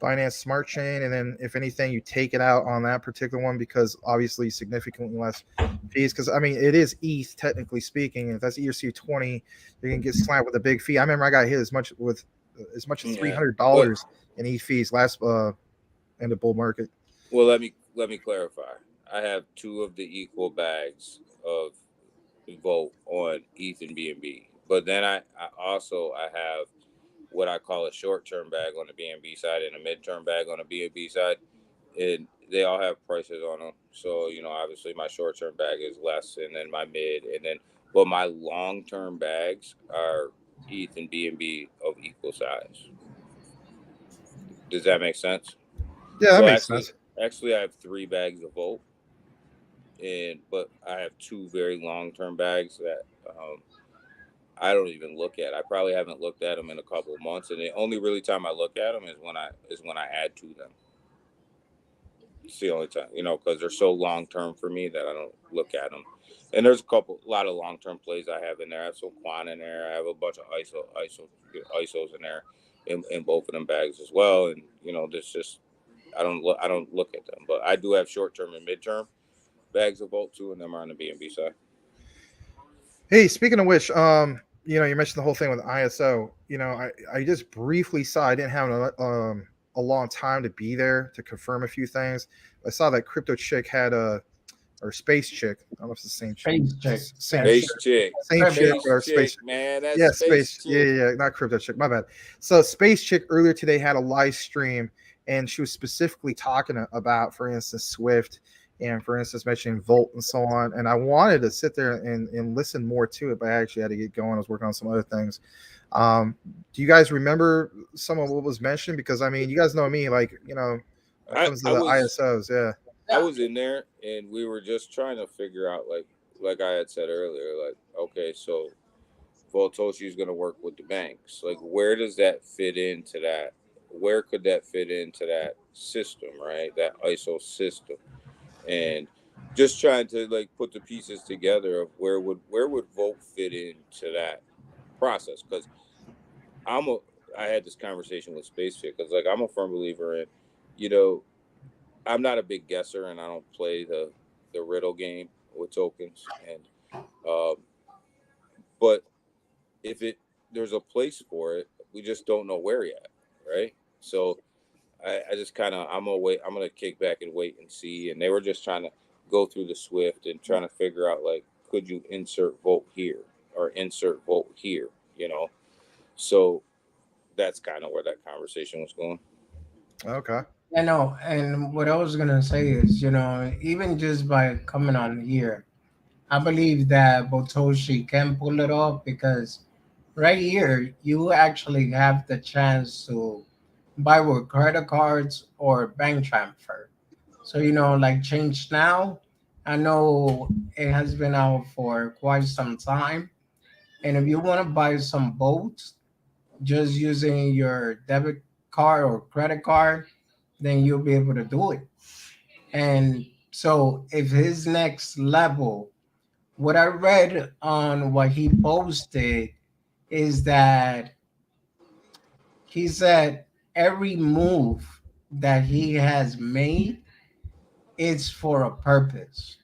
Binance Smart Chain, and then if anything, you take it out on that particular one because obviously significantly less fees. Because I mean, it is ETH technically speaking. If that's ERC20, you're gonna get slapped with a big fee. I remember I got hit as much as $300 in ETH fees last end of bull market. Well, let me clarify. I have two of the equal bags of Volt on ETH and BNB, but then I have what I call a short-term bag on the BNB side and a mid-term bag on the BNB side, and they all have prices on them. So, you know, obviously my short-term bag is less, and then my mid, but my long-term bags are ETH and BNB of equal size. Does that make sense? Yeah, that makes sense. Actually, I have 3 bags of Volt, but I have 2 very long-term bags that I don't even look at. I probably haven't looked at them in a couple of months, and the only really time I look at them is when I add to them. It's the only time, you know, because they're so long-term for me that I don't look at them. And there's a lot of long-term plays I have in there. I have some Quan in there. I have a bunch of ISOs in there in both of them bags as well. And you know, this just I don't look at them, but I do have short-term and mid-term bags of Volt too, and them are on the BNB side. Hey, speaking of which, you know, you mentioned the whole thing with ISO. You know, I just briefly saw. I didn't have a long time to be there to confirm a few things. I saw that Crypto Chick had or Space Chick. I don't know if it's the same chick. Space Chick. Same chick or Space Chick. Man, that's Space Chick. Yeah, not Crypto Chick. My bad. So Space Chick earlier today had a live stream, and she was specifically talking about, for instance, Swift. And for instance, mentioning Volt and so on. And I wanted to sit there and listen more to it, but I actually had to get going. I was working on some other things. Do you guys remember some of what was mentioned? Because I mean, you guys know me, like, you know, when it comes to the ISOs, yeah. I was in there and we were just trying to figure out, like I had said earlier, like, okay, so Voltoshi is going to work with the banks. Like, where does that fit into that? Where could that fit into that system, right? That ISO system. And just trying to like put the pieces together of where would Volt fit into that process, because I had this conversation with Space Chick, because like I'm a firm believer in, you know, I'm not a big guesser and I don't play the riddle game with tokens, and but if there's a place for it, we just don't know where yet, right? So I just kind of I'm gonna kick back and wait and see. And they were just trying to go through the Swift and trying to figure out, like, could you insert Volt here or insert Volt here, you know? So that's kind of where that conversation was going. Okay. I know, and what I was gonna say is, you know, even just by coming on here, I believe that Botoshi can pull it off, because right here you actually have the chance to buy with credit cards or bank transfer. So, you know, like Change Now, I know it has been out for quite some time. And if you want to buy some boats just using your debit card or credit card, then you'll be able to do it. And so, if his next level, what I read on what he posted, is that he said every move that he has made is for a purpose.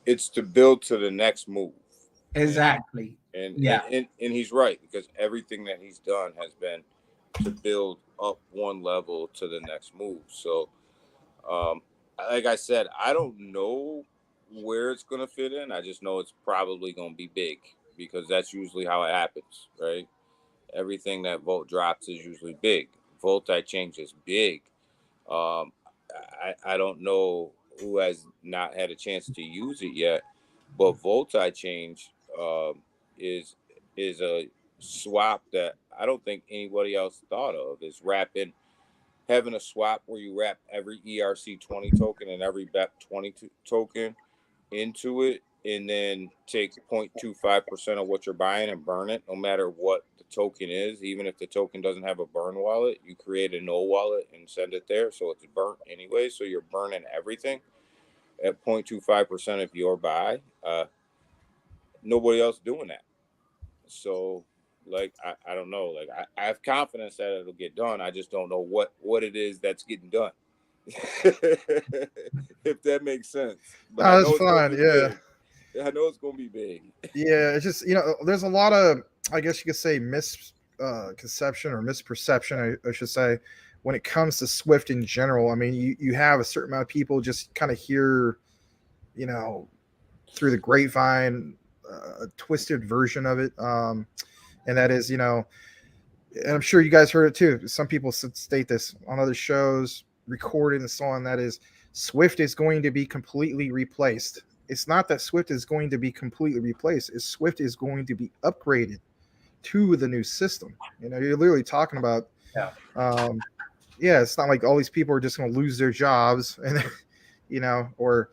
It's to build to the next move. Exactly. And Yeah. he's right, because everything that he's done has been to build up one level to the next move. So, um, like I said, I don't know where it's gonna fit in. I just know it's probably gonna be big, because that's usually how it happens, right? Everything that Volt drops is usually big. Volti change is big. Um, I don't know who has not had a chance to use it yet, but Volti change is a swap that I don't think anybody else thought of. Is wrapping having a swap where you wrap every ERC20 token and every BEP20 token into it, and then take 0.25% of what you're buying and burn it, no matter what the token is. Even if the token doesn't have a burn wallet, you create a no wallet and send it there, so it's burnt anyway. So you're burning everything at 0.25% of your buy. Nobody else doing that. So, like, I don't know. Like, I have confidence that it'll get done. I just don't know what it is that's getting done. If that makes sense. But I That was know it's gonna fun. be Yeah. big. I know it's gonna be big. Yeah. It's just, there's a lot of, I guess you could say, misconception or misperception, I should say, when it comes to Swift in general. I mean, you have a certain amount of people just kind of hear, through the grapevine, a twisted version of it. And that is, and I'm sure you guys heard it too. Some people state this on other shows, recorded and so on. That is, Swift is going to be completely replaced. It's not that Swift is going to be completely replaced. It's Swift is going to be upgraded to the new system. You're literally talking about, Yeah. yeah, it's not like all these people are just going to lose their jobs and, or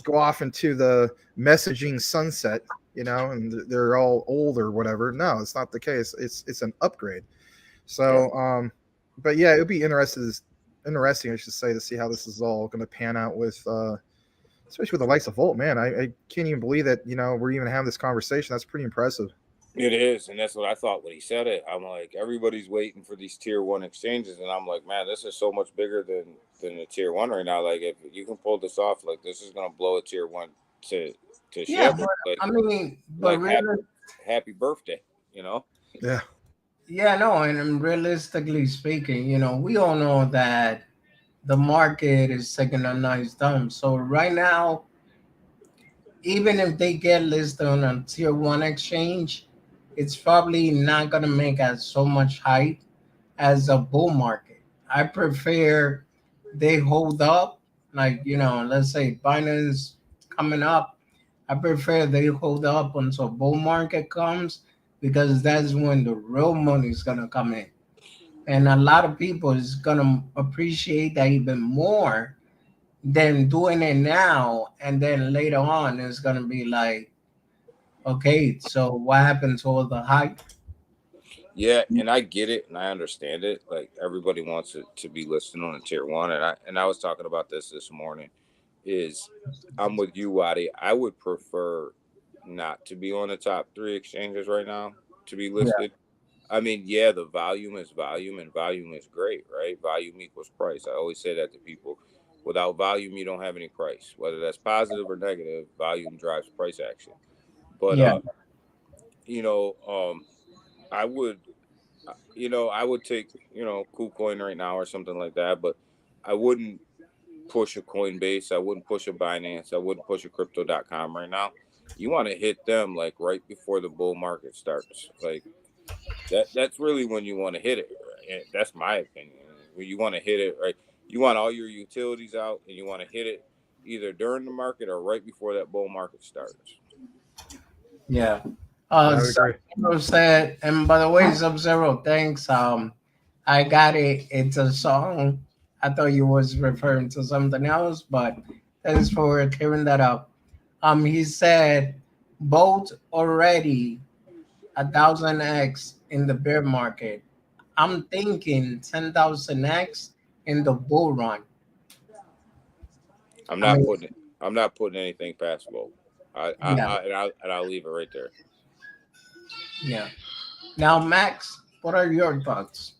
go off into the messaging sunset, and they're all old or whatever. No, it's not the case. It's an upgrade. So, but yeah, it would be interesting, I should say, to see how this is all going to pan out with, especially with the likes of Volt. Man, I can't even believe that we're even having this conversation. That's pretty impressive. It is, and that's what I thought when he said it. I'm like, everybody's waiting for these tier one exchanges, and I'm like, man, this is so much bigger than the tier one right now. Like, if you can pull this off, like, this is gonna blow a tier one to Yeah, shit. but Like, I mean, but really, happy birthday, Yeah. yeah, no, and realistically speaking, we all know that the market is taking a nice dump. So right now, even if they get listed on a tier one exchange, it's probably not gonna make as so much hype as a bull market. I prefer they hold up, like let's say Binance coming up. I prefer they hold up until bull market comes, because that's when the real money is gonna come in, and a lot of people is gonna appreciate that even more than doing it now, and then later on it's gonna be like, okay, so what happened to all the hype? Yeah, and I get it and I understand it. Like, everybody wants it to be listed on a tier one, and I was talking about this morning. Is I'm with you, Waddy. I would prefer not to be on the top three exchanges right now to be Yeah, listed. I mean, yeah, the volume is volume, and volume is great, right? Volume equals price. I always say that to people. Without volume, you don't have any price. Whether that's positive or negative, volume drives price action. But yeah, you know, I would, I would take, KuCoin right now or something like that. But I wouldn't push a Coinbase. I wouldn't push a Binance. I wouldn't push a Crypto.com right now. You want to hit them like right before the bull market starts. Like, that's really when you want to hit it. Right? That's my opinion. When you want to hit it, right? You want all your utilities out, and you want to hit it either during the market or right before that bull market starts. yeah. I would agree. Sub-Zero said, and by the way, Sub-Zero, thanks. I got it. It's a song. I thought you was referring to something else, but thanks for clearing that up. He said both already 1,000x in the bear market. I'm thinking 10,000x in the bull run. I'm I not mean, putting I'm not putting anything past Volt. yeah, And I'll leave it right there. Yeah. Now, Max, what are your thoughts?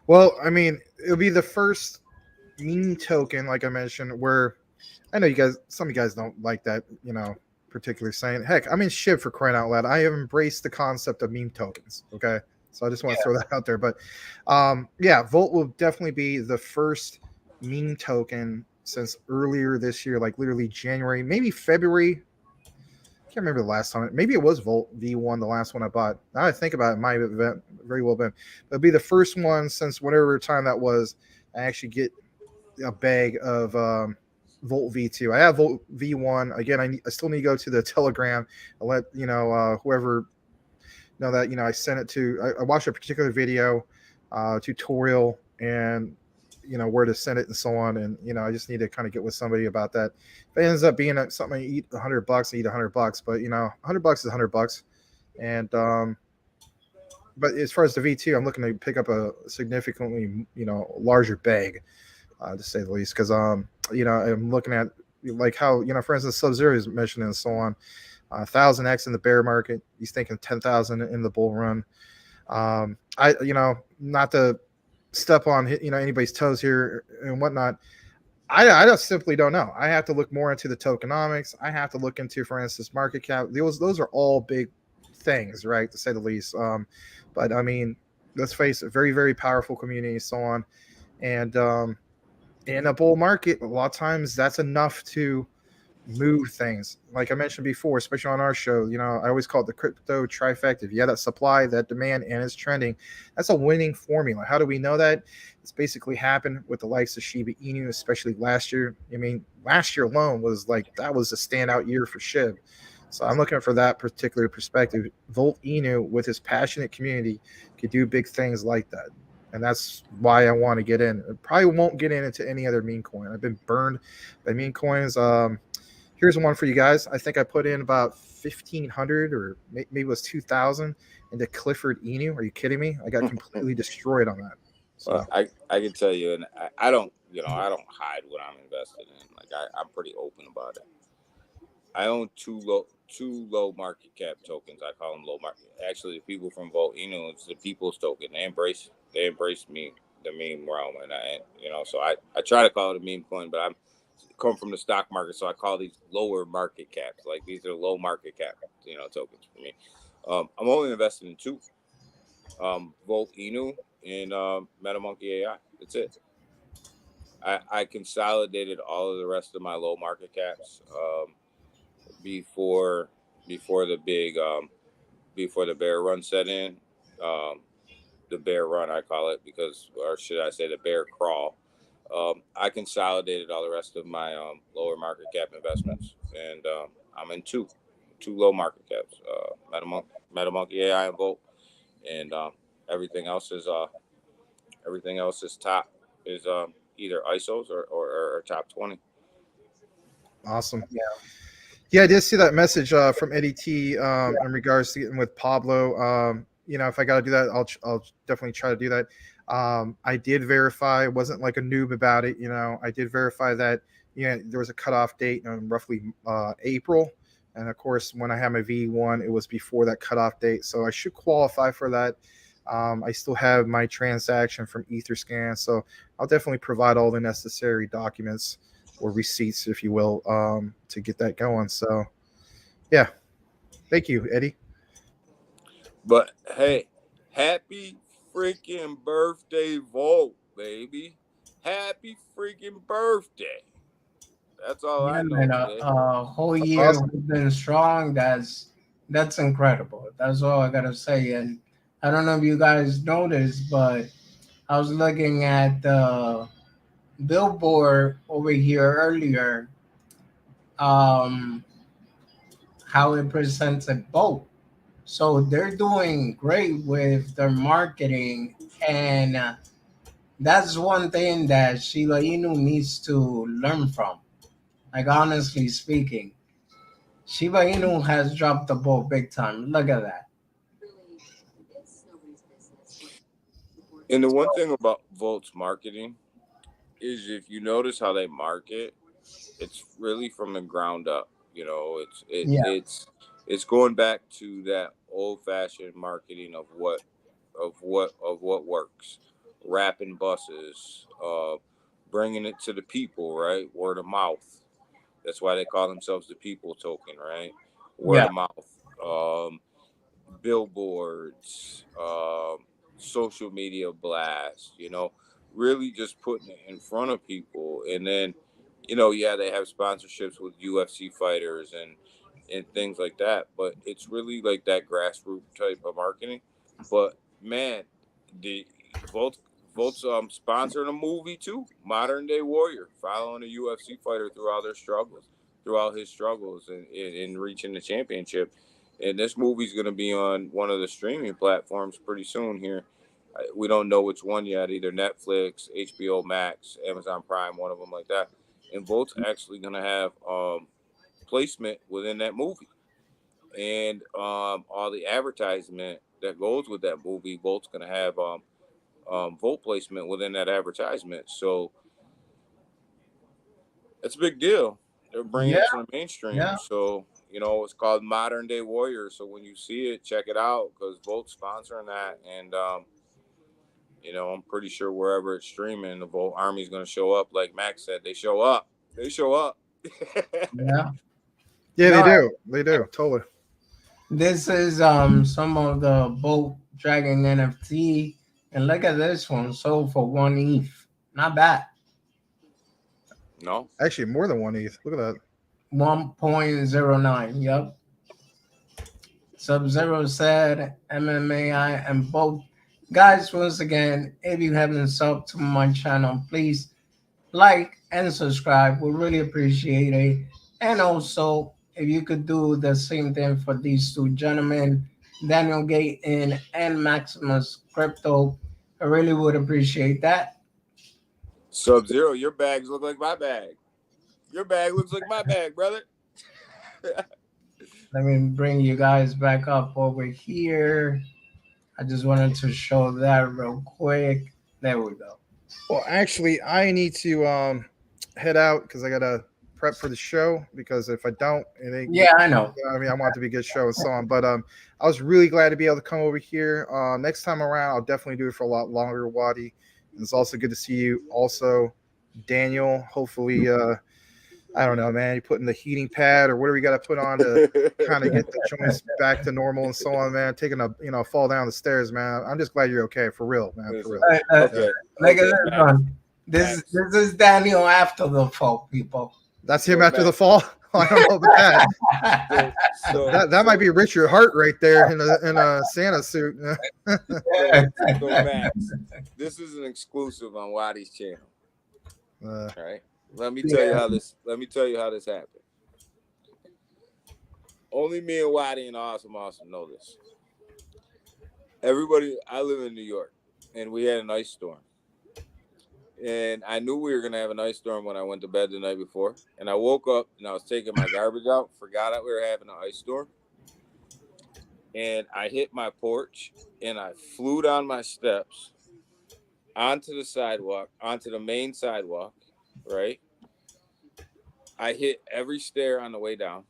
Well, I mean, it'll be the first meme token, like I mentioned, where I know you guys, some of you guys don't like that, particular saying. Heck, I'm in shit for crying out loud. I have embraced the concept of meme tokens. Okay. So I just want to throw that out there. But yeah, Volt will definitely be the first meme token since earlier this year, like literally January, maybe February. I can't remember the last time. Maybe it was Volt V1, the last one I bought. Now I think about it, it might have very well been. But it'll be the first one since whatever time that was. I actually get a bag of Volt V2. I have Volt V1. Again, I still need to go to the Telegram and let whoever know that I sent it to. I watched a particular video tutorial and where to send it and so on. And I just need to kind of get with somebody about that. If it ends up being something I eat $100, I eat $100. But $100 is $100. And but as far as the V2, I'm looking to pick up a significantly larger bag. To say the least, because I'm looking at like how for instance Sub-Zero is mentioned and so on, 1,000x in the bear market. He's thinking 10,000 in the bull run. I not to step on anybody's toes here and whatnot. I just simply don't know. I have to look more into the tokenomics. I have to look into, for instance, market cap. Those are all big things, right? To say the least. But I mean, let's face it, very very powerful community, so on, and in a bull market, a lot of times that's enough to move things. Like I mentioned before, especially on our show, I always call it the crypto trifecta. If you have that supply, that demand, and it's trending, that's a winning formula. How do we know that? It's basically happened with the likes of Shiba Inu, especially last year. I mean, last year alone was that was a standout year for SHIB. So I'm looking for that particular perspective. Volt Inu, with his passionate community, could do big things like that. And that's why I want to get in. I probably won't get into any other meme coin. I've been burned by meme coins. Here's one for you guys. I think I put in about 1,500 or maybe it was 2,000 into Clifford Inu. Are you kidding me? I got completely destroyed on that. So. Well, I can tell you, and I don't hide what I'm invested in. Like I'm pretty open about it. I own two low market cap tokens. I call them low market. Actually, the people from Volt Inu, it's the people's token. They embrace me, the meme realm, and so I try to call it a meme coin, but I'm come from the stock market, so I call these lower market caps. Like these are low market cap, tokens for me. I'm only invested in two, Volt Inu and MetaMonkey AI. That's it. I consolidated all of the rest of my low market caps before the big before the bear run set in. The bear run, I call it, because, or should I say, the bear crawl. I consolidated all the rest of my lower market cap investments, and I'm in two low market caps: MetaMonkey AI and Volt, and everything else is top is either ISOs or top 20. Awesome. Yeah, I did see that message from Eddie T in regards to getting with Pablo. If I got to do that, I'll definitely try to do that. I did verify. I wasn't like a noob about it. I did verify that there was a cutoff date in roughly April, and of course, when I had my V1, it was before that cutoff date, so I should qualify for that. I still have my transaction from Etherscan, so I'll definitely provide all the necessary documents or receipts, if you will, to get that going. So, yeah, thank you, Eddie. But hey, happy freaking birthday, Volt, baby! Happy freaking birthday! That's all I know And today. a whole That's year awesome. we've been strong. That's incredible. That's all I gotta say. And I don't know if you guys noticed, but I was looking at the billboard over here earlier. Um, how it presents a boat. So they're doing great with their marketing, and that's one thing that Shiba Inu needs to learn from. Like honestly speaking, Shiba Inu has dropped the ball big time. Look at that. And the one thing about Volt's marketing is, if you notice how they market, it's really from the ground up. Yeah, it's going back to that old-fashioned marketing of what works, wrapping buses, bringing it to the people, right? Word of mouth. That's why they call themselves the people token, right? Word Yeah. of mouth, billboards, social media blast. Really just putting it in front of people, and then, yeah, they have sponsorships with UFC fighters and things like that, but it's really like that grassroots type of marketing. But man, the Volt Volt's sponsoring a movie too, Modern Day Warrior, following a UFC fighter throughout his struggles in reaching the championship. And this movie's going to be on one of the streaming platforms pretty soon here. We don't know which one yet, either Netflix, HBO Max, Amazon Prime, one of them like that. And Volt's actually going to have placement within that movie. And all the advertisement that goes with that movie, Volt's going to have Volt placement within that advertisement. So it's a big deal. They're bringing it to the mainstream. Yeah. So, it's called Modern Day Warrior. So when you see it, check it out because Volt's sponsoring that. And, I'm pretty sure wherever it's streaming, the Volt Army's going to show up. Like Max said, they show up. Yeah. Yeah, No, they do. They do. Totally. This is some of the Boat Dragon NFT, and look at this one, sold for 1 ETH. Not bad. No? Actually, more than 1 ETH. Look at that. 1.09. Yep. Sub-Zero said MMAI and both. Guys, once again, if you haven't subbed to my channel, please like and subscribe. We really appreciate it. And also, if you could do the same thing for these two gentlemen, Daniel Gayton and Maximus Crypto, I really would appreciate that. Sub-Zero, your bags look like my bag. Your bag looks like my bag, brother. Let me bring you guys back up over here. I just wanted to show that real quick. There we go. Well, actually, I need to head out because I gotta prep for the show. Because if I don't, it ain't. Yeah, I know. I mean, I want it to be a good show and so on. But I was really glad to be able to come over here. Next time around, I'll definitely do it for a lot longer, Wadi. And it's also good to see you. Also, Daniel. Hopefully, I don't know, man. You putting the heating pad or whatever you got to put on to kind of get the joints back to normal and so on, man. Taking a fall down the stairs, man. I'm just glad you're okay, for real, man. For real. Okay. Look at this one. This is Daniel after the fall, people. That's him after the fall. I don't know about that. So that might be Richard Hart right there in a Santa suit. so Max, this is an exclusive on Wadi's channel. All right. Let me tell you how this happened. Only me and Wadi and Awesome know this. Everybody, I live in New York, and we had an ice storm. And I knew we were gonna have an ice storm when I went to bed the night before. And I woke up and I was taking my garbage out, forgot that we were having an ice storm. And I hit my porch and I flew down my steps onto the sidewalk, onto the main sidewalk, right? I hit every stair on the way down.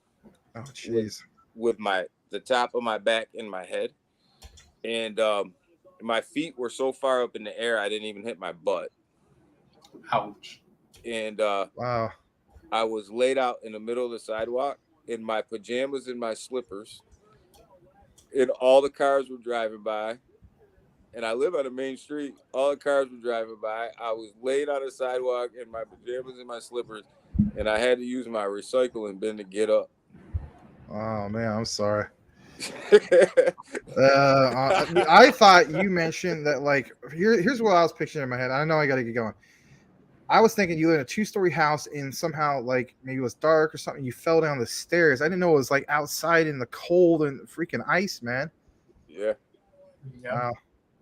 Oh, jeez. With the top of my back and my head. And my feet were so far up in the air, I didn't even hit my butt. Ouch. And Wow. I was laid out in the middle of the sidewalk in my pajamas and my slippers. And all the cars were driving by. And I live on a main street. All the cars were driving by. I was laid on the sidewalk in my pajamas and my slippers. And I had to use my recycling bin to get up. Oh, man, I'm sorry. I thought you mentioned that, like, here's what I was picturing in my head. I know I got to get going. I was thinking you live in a 2-story house and somehow, like, maybe it was dark or something. You fell down the stairs. I didn't know it was, like, outside in the cold and freaking ice, man. Yeah. Wow.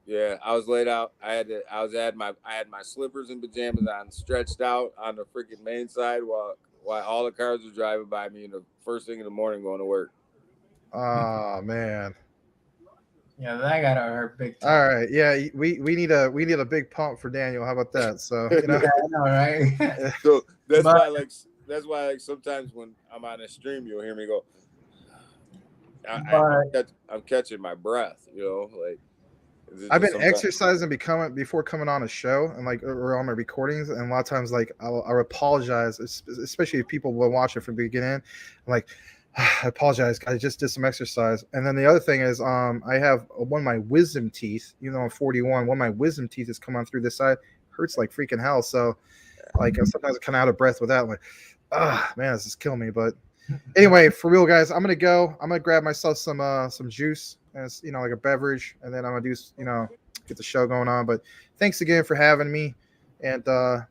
Yeah, I was laid out. I had my slippers and pajamas on, stretched out on the freaking main sidewalk while all the cars were driving by me in the first thing in the morning going to work. Oh, man. Yeah, that gotta hurt big time. All right. Yeah, we need a big pump for Daniel. How about that? So, you know. Yeah, I know, right? So that's why sometimes when I'm on a stream, you'll hear me go. I'm catching my breath. You know, like I've been sometimes- exercising before coming on a show and like or on my recordings, and a lot of times like I'll apologize, especially if people will watch it from the beginning. I'm like, I apologize, I just did some exercise. And then the other thing is, I have one of my wisdom teeth. You know, I'm 41. One of my wisdom teeth is coming through this side. Hurts like freaking hell. So, like sometimes I come out of breath with that. I'm like, man, this is killing me. But anyway, for real, guys, I'm gonna go. I'm gonna grab myself some juice, as you know, like a beverage, and then I'm gonna do, you know, get the show going on. But thanks again for having me, and to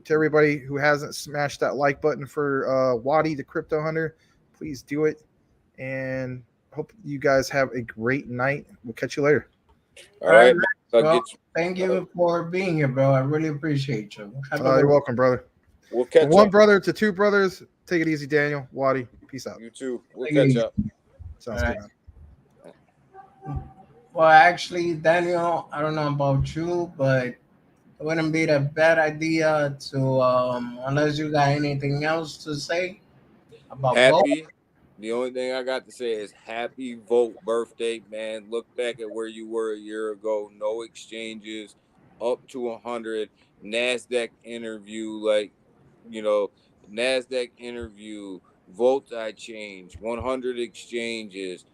everybody who hasn't smashed that like button for Waddy the Crypto Hunter, please do it. And hope you guys have a great night. We'll catch you later. All right. Well, thank you for being here, bro. I really appreciate you. You're welcome, brother. We'll catch From one up. brother to two brothers. Take it easy, Daniel. Waddy, peace out. You too. We'll catch up. Sounds All good, right. man. Well, actually, Daniel, I don't know about you, but it wouldn't be a bad idea to, unless you got anything else to say about Happy. The only thing I got to say is happy Volt birthday, man. Look back at where you were a year ago. No exchanges, up to 100. NASDAQ interview, like, you know, NASDAQ interview, Volt I change, 100 exchanges,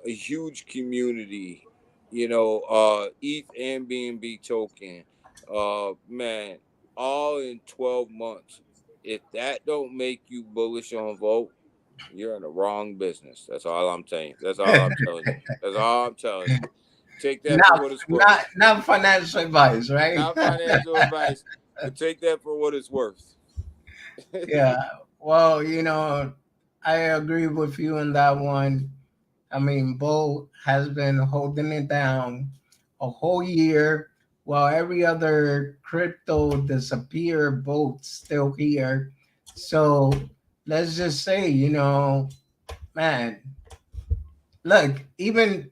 a huge community, you know, ETH and BNB token. Man, all in 12 months. If that don't make you bullish on Volt, you're in the wrong business. That's all I'm saying. That's all I'm telling you. That's all I'm telling you. Take that for what it's worth. Not financial advice, right? Not financial advice, but take that for what it's worth. Yeah. Well, you know, I agree with you on that one. I mean, Bo has been holding it down a whole year while every other crypto disappeared. Bo's still here. So let's just say, you know, man, look, even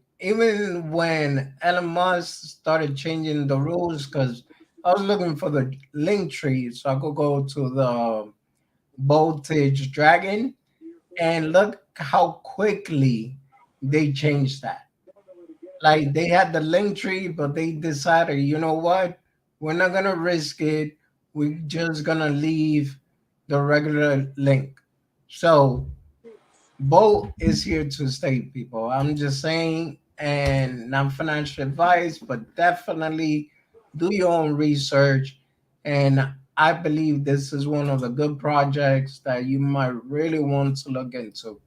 when Elon Musk started changing the rules, because I was looking for the link tree so I could go to the Voltage Dragon, and look how quickly they changed that. Like they had the link tree, but they decided, you know what, we're not gonna risk it. We're just gonna leave the regular link. So Bo is here to stay, people. I'm just saying, and not financial advice, but definitely do your own research. And I believe this is one of the good projects that you might really want to look into.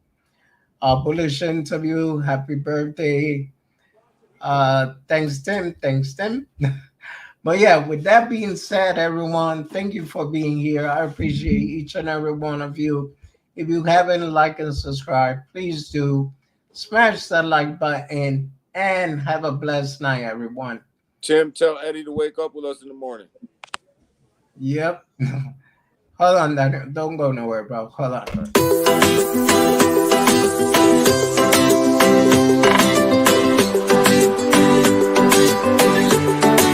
Bullish interview. Happy birthday. Thanks, Tim. Thanks, Tim. But yeah, with that being said, everyone, thank you for being here. I appreciate each and every one of you. If you haven't liked and subscribed, please do smash that like button and have a blessed night, everyone. Tim, tell Eddie to wake up with us in the morning. Yep. Hold on, Daniel. Don't go nowhere, bro. Hold on.